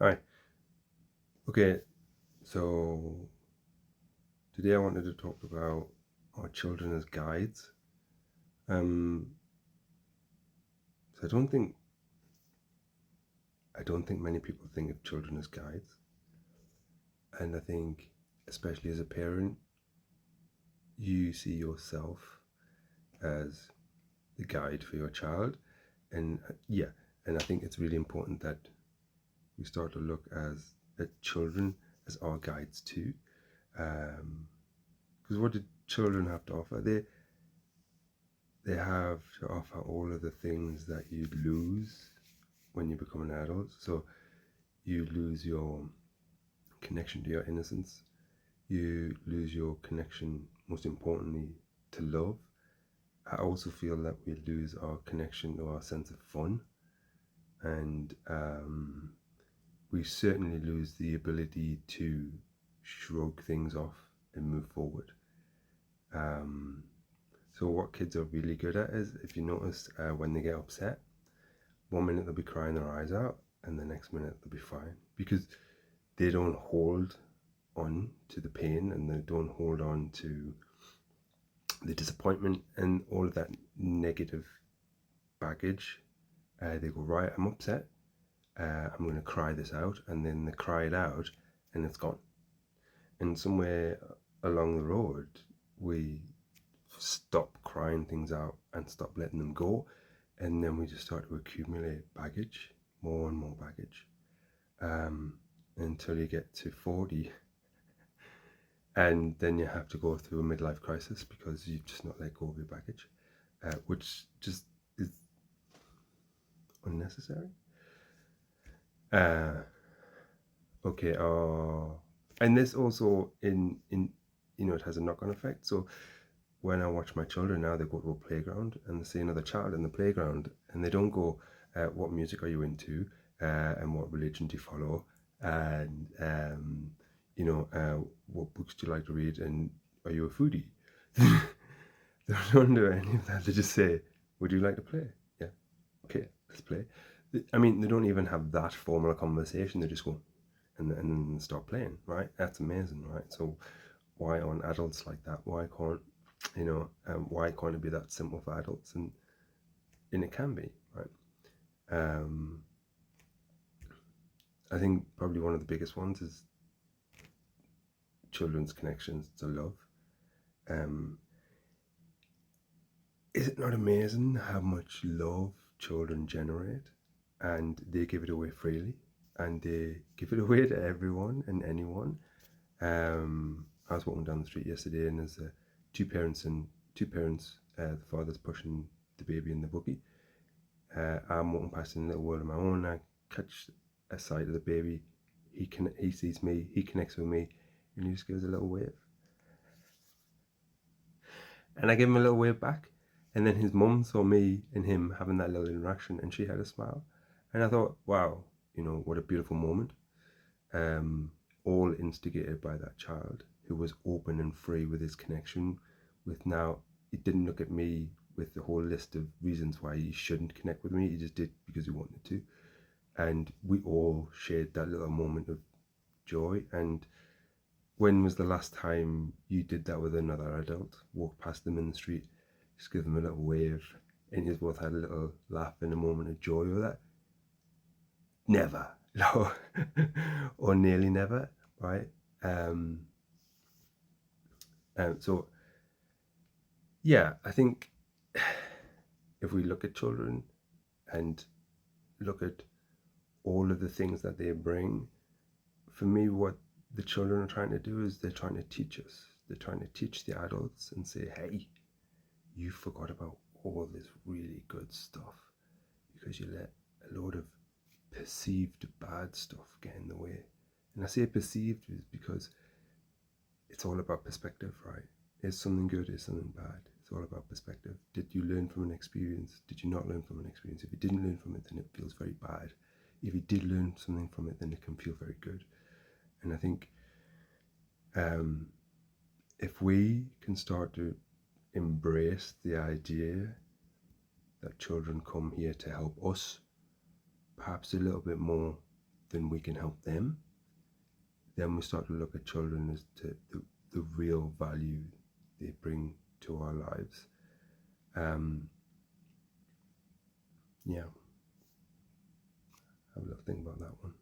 Hi. Okay, so today I wanted to talk about our children as guides. Um, so I don't think many people think of children as guides, and I think especially as a parent, you see yourself as the guide for your child, and yeah, and I think it's really important that we start to look at children as our guides too, because what do children have to offer? They have to offer all of the things that you lose when you become an adult. So you lose your connection to your innocence. You lose your connection, most importantly, to love. I also feel that we lose our connection to our sense of fun, and we certainly lose the ability to shrug things off and move forward. Um, so what kids are really good at is, if you notice, when they get upset, one minute they'll be crying their eyes out, and the next minute they'll be fine because they don't hold on to the pain and they don't hold on to the disappointment and all of that negative baggage. They go, right, I'm upset. I'm going to cry this out, and then they cry it out, and it's gone. And somewhere along the road, we stop crying things out and stop letting them go, and then we just start to accumulate baggage, more and more baggage, until you get to 40, and then you have to go through a midlife crisis because you've just not let go of your baggage, which just is unnecessary. Uh, okay, and this also in it has a knock-on effect. So when I watch my children now, they go to a playground and they see another child in the playground, and they don't go, "What music are you into?" And "What religion do you follow?" And "What books do you like to read?" And "Are you a foodie?" They don't do any of that. They just say, "Would you like to play?" "Yeah." "Okay, let's play." I mean, they don't even have that formal conversation. They just go and then start playing, right? That's amazing, right? So why aren't adults like that? Why can't it be that simple for adults? And it can be, right? Um, I think probably one of the biggest ones is children's connections to love. Um, is it not amazing how much love children generate, and they give it away freely, and they give it away to everyone and anyone? I was walking down the street yesterday, and there's two parents and two parents. The father's pushing the baby in the buggy. I'm walking past in a little world of my own. I catch a sight of the baby. He sees me. He connects with me, and he just gives a little wave. And I give him a little wave back. And then his mum saw me and him having that little interaction, and she had a smile. And I thought, wow, what a beautiful moment. All instigated by that child who was open and free with his connection. With now, he didn't look at me with the whole list of reasons why he shouldn't connect with me. He just did because he wanted to. And we all shared that little moment of joy. And when was the last time you did that with another adult? Walk past them in the street, just give them a little wave, and you both had a little laugh and a moment of joy with that? Never. No. Or nearly never, right? Um, so, yeah, I think if we look at children and look at all of the things that they bring, for me, what the children are trying to do is they're trying to teach us. They're trying to teach the adults and say, hey, you forgot about all this really good stuff because you let a load of perceived bad stuff get in the way. And I say perceived is because it's all about perspective, right? Is something good, is something bad? It's all about perspective. Did you learn from an experience? Did you not learn from an experience? If you didn't learn from it, then it feels very bad. If you did learn something from it, then it can feel very good. And I think if we can start to embrace the idea that children come here to help us, perhaps a little bit more then we can help them. Then we start to look at children as to the real value they bring to our lives. Yeah, have a little think about that one.